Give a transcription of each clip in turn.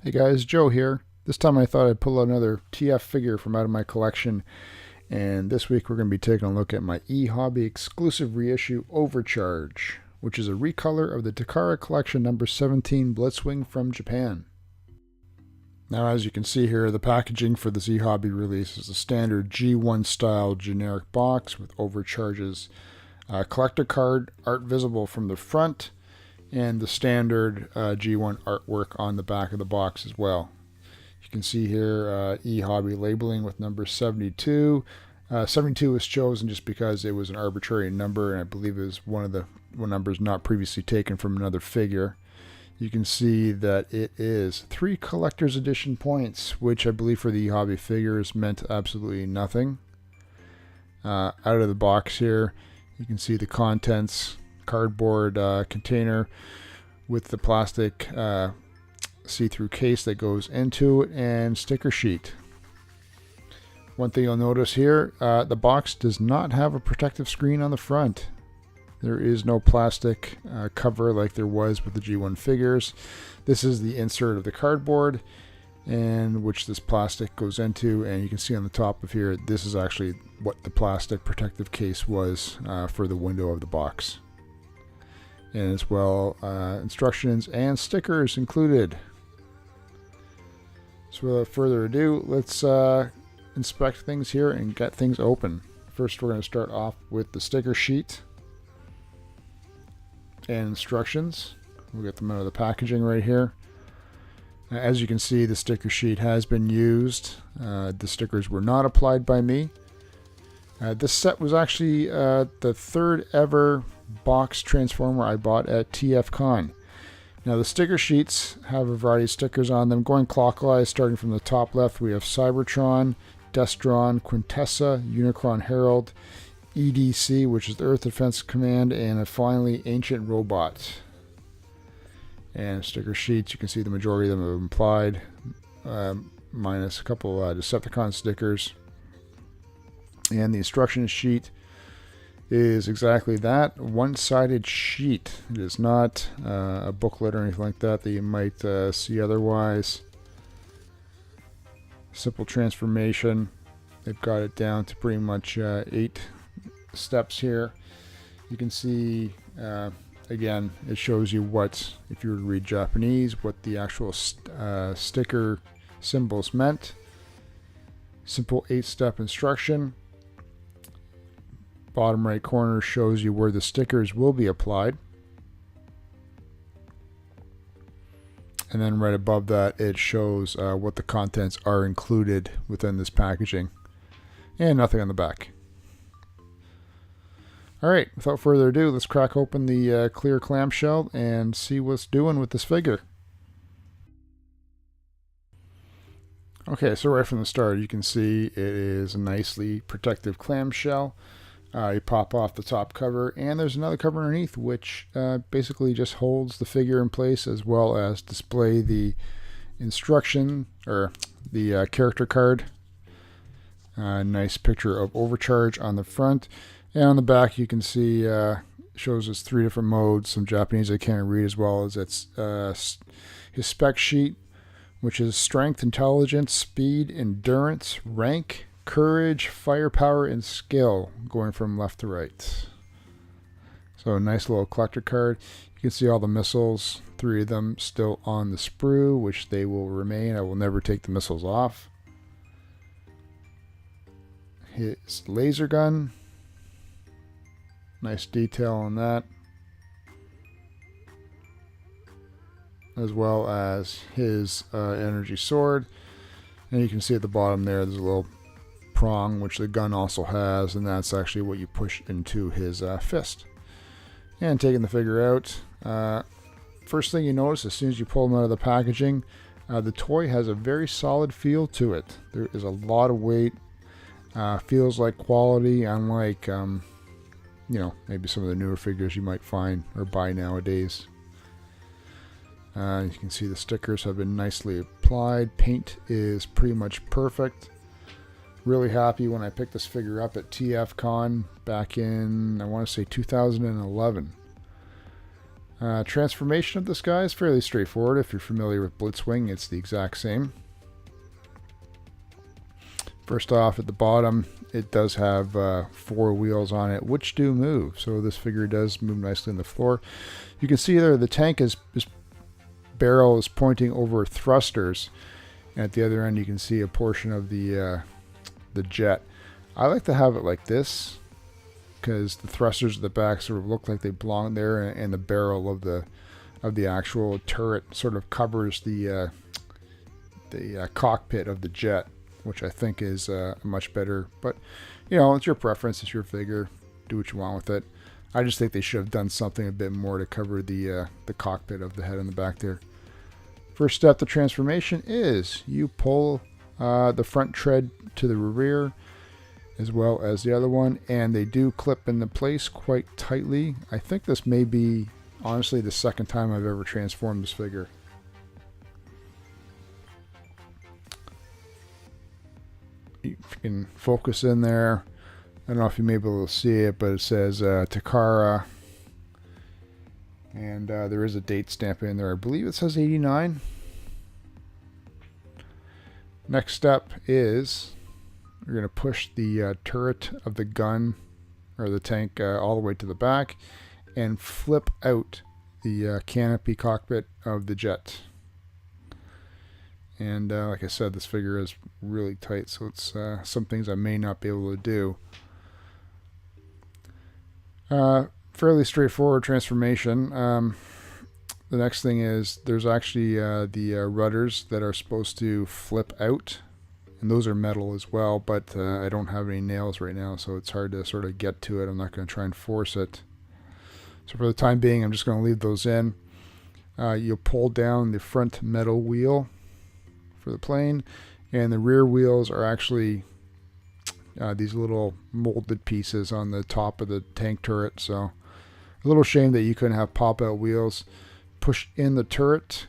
Hey guys, Joe here. This time I thought I'd pull out another TF figure from out of my collection, and this week we're going to be taking a look at my eHobby exclusive reissue Overcharge, which is a recolor of the Takara Collection number 17 Blitzwing from Japan. Now, as you can see here, the packaging for this eHobby release is a standard G1 style generic box with Overcharge's collector card art visible from the front, and the standard G1 artwork on the back of the box as well. You can see here eHobby labeling with number 72. 72 was chosen just because it was an arbitrary number, and I believe it was one of the numbers not previously taken from another figure. You can see that it is 3 collector's edition points, which I believe for the eHobby figures meant absolutely nothing. Out of the box here, you can see the contents: cardboard container with the plastic see-through case that goes into it, and sticker sheet. One thing you'll notice here, the box does not have a protective screen on the front. There is no plastic cover like there was with the G1 figures. This is the insert of the cardboard, and which this plastic goes into, and you can see on the top of here, this is actually what the plastic protective case was for the window of the box. And as well, instructions and stickers included. So without further ado, let's inspect things here and get things open. First, we're going to start off with the sticker sheet and instructions. We'll get them out of the packaging right here. As you can see, the sticker sheet has been used. The stickers were not applied by me. This set was actually the third ever box Transformer I bought at TFCon. Now, the sticker sheets have a variety of stickers on them. Going clockwise, starting from the top left, we have Cybertron, Destron, Quintessa, Unicron Herald, EDC, which is the Earth Defense Command, and finally Ancient Robot. And sticker sheets, you can see the majority of them are implied, minus a couple Decepticon stickers. And the instruction sheet is exactly that, one-sided sheet. It is not a booklet or anything like that you might see otherwise. Simple transformation. They've got it down to pretty much 8 steps here. You can see, again, it shows you what, if you were to read Japanese, what the actual sticker symbols meant. Simple 8-step instruction. Bottom right corner shows you where the stickers will be applied. And then right above that, it shows what the contents are included within this packaging. And nothing on the back. Alright, without further ado, let's crack open the clear clamshell and see what's doing with this figure. Okay, so right from the start, you can see it is a nicely protective clamshell. You pop off the top cover, and there's another cover underneath, which basically just holds the figure in place, as well as display the instruction, or the character card. Nice picture of Overcharge on the front. And on the back, you can see shows us 3 different modes, some Japanese I can't read, as well as its his spec sheet, which is strength, intelligence, speed, endurance, rank, courage, firepower, and skill, going from left to right. So a nice little collector card. You can see all the missiles, 3 of them still on the sprue, which they will remain. I will never take the missiles off. His laser gun. Nice detail on that. As well as his energy sword. And you can see at the bottom there's a little prong, which the gun also has, and that's actually what you push into his fist. And taking the figure out, first thing you notice as soon as you pull him out of the packaging, the toy has a very solid feel to it. There is a lot of weight, feels like quality, unlike maybe some of the newer figures you might find or buy nowadays. You can see the stickers have been nicely applied. Paint is pretty much perfect. Really happy when I picked this figure up at TFCon back in, I want to say 2011. Transformation of this guy is fairly straightforward. If you're familiar with Blitzwing, it's the exact same. First off, at the bottom, it does have 4 wheels on it, which do move. So this figure does move nicely on the floor. You can see there the tank is barrel is pointing over thrusters. And at the other end, you can see a portion of the jet. I like to have it like this, because the thrusters at the back sort of look like they belong there, and the barrel of the actual turret sort of covers the cockpit of the jet, which I think is much better. But you know, it's your preference, it's your figure. Do what you want with it. I just think they should have done something a bit more to cover the cockpit of the head and the back there. First step to transformation is you pull the front tread to the rear, as well as the other one, and they do clip into place quite tightly. I think this may be, honestly, the second time I've ever transformed this figure. You can focus in there. I don't know if you may be able to see it, but it says Takara, and there is a date stamp in there. I believe it says 89. Next step is we're going to push the turret of the gun or the tank all the way to the back and flip out the canopy cockpit of the jet. And like I said, this figure is really tight, so it's some things I may not be able to do. Fairly straightforward transformation. The next thing is there's actually the rudders that are supposed to flip out. And those are metal as well, but I don't have any nails right now, so it's hard to sort of get to it. I'm not going to try and force it. So for the time being, I'm just going to leave those in. You'll pull down the front metal wheel for the plane, and the rear wheels are actually these little molded pieces on the top of the tank turret. So a little shame that you couldn't have pop-out wheels. Push in the turret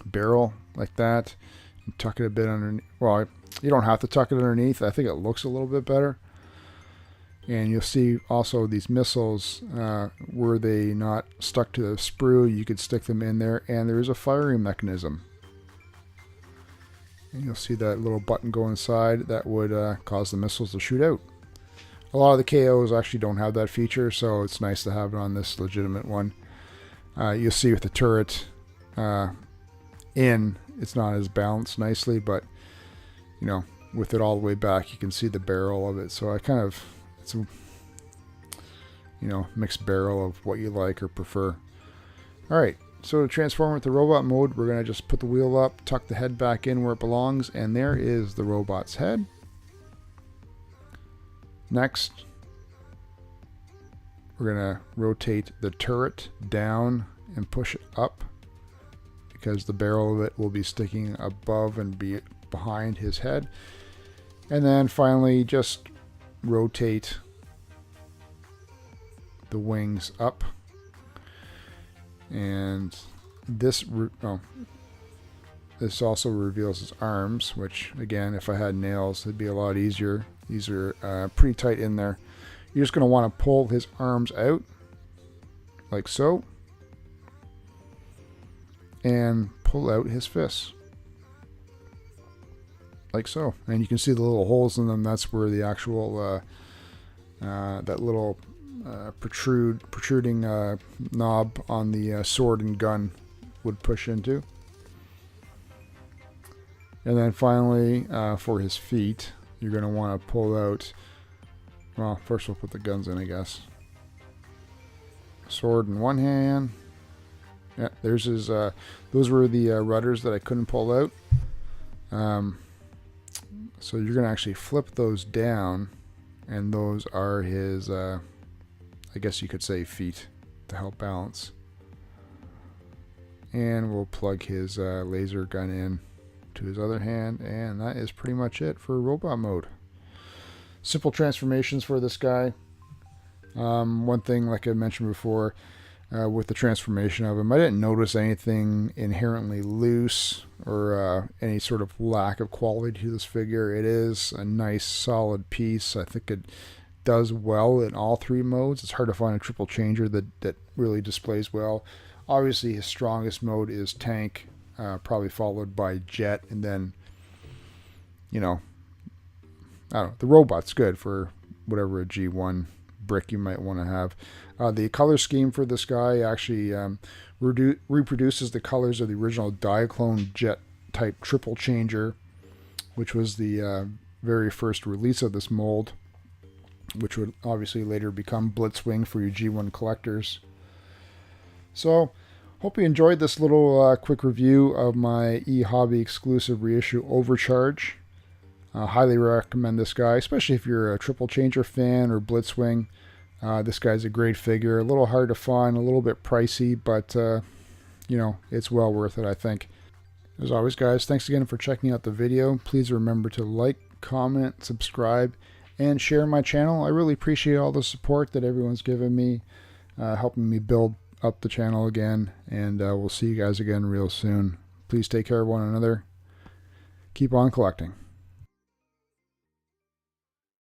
barrel like that, and tuck it a bit underneath. Well, you don't have to tuck it underneath. I think it looks a little bit better. And you'll see also these missiles, were they not stuck to the sprue, you could stick them in there, and there is a firing mechanism. And you'll see that little button go inside that would cause the missiles to shoot out. A lot of the KOs actually don't have that feature, so it's nice to have it on this legitimate one. You'll see with the turret it's not as balanced nicely, but you know, with it all the way back, you can see the barrel of it. So I kind of, it's a, you know, mixed barrel of what you like or prefer. All right, so to transform with the robot mode, we're going to just put the wheel up, tuck the head back in where it belongs, and there is the robot's head. Next, we're going to rotate the turret down and push it up, because the barrel of it will be sticking above and be behind his head. And then finally just rotate the wings up. And this also reveals his arms, which again, if I had nails, it'd be a lot easier. These are pretty tight in there. You're just going to want to pull his arms out like so, and pull out his fists like so, and you can see the little holes in them. That's where the actual that little protruding knob on the sword and gun would push into. And then finally, for his feet, you're going to want to pull out, well, first we'll put the guns in, I guess. Sword in one hand. Yeah, there's his, those were the rudders that I couldn't pull out. So you're going to actually flip those down, and those are his, I guess you could say, feet to help balance. And we'll plug his laser gun in to his other hand, and that is pretty much it for robot mode. Simple transformations for this guy. One thing, like I mentioned before, with the transformation of him, I didn't notice anything inherently loose or any sort of lack of quality to this figure. It is a nice solid piece. I think does well in all three modes. It's hard to find a triple changer that really displays well. Obviously, his strongest mode is tank, probably followed by jet, and then, you know, I don't know, the robot's good for whatever a G1 brick you might want to have. The color scheme for this guy actually reproduces the colors of the original Diaclone jet type triple changer, which was the very first release of this mold, which would obviously later become Blitzwing for you G1 collectors. So, hope you enjoyed this little quick review of my eHobby exclusive reissue Overcharge. Highly recommend this guy, especially if you're a triple changer fan or Blitzwing. This guy's a great figure. A little hard to find, a little bit pricey, but you know, it's well worth it, I think. As always, guys, thanks again for checking out the video. Please remember to like, comment, subscribe, and share my channel. I really appreciate all the support that everyone's given me, helping me build up the channel again, and we'll see you guys again real soon. Please take care of one another. Keep on collecting.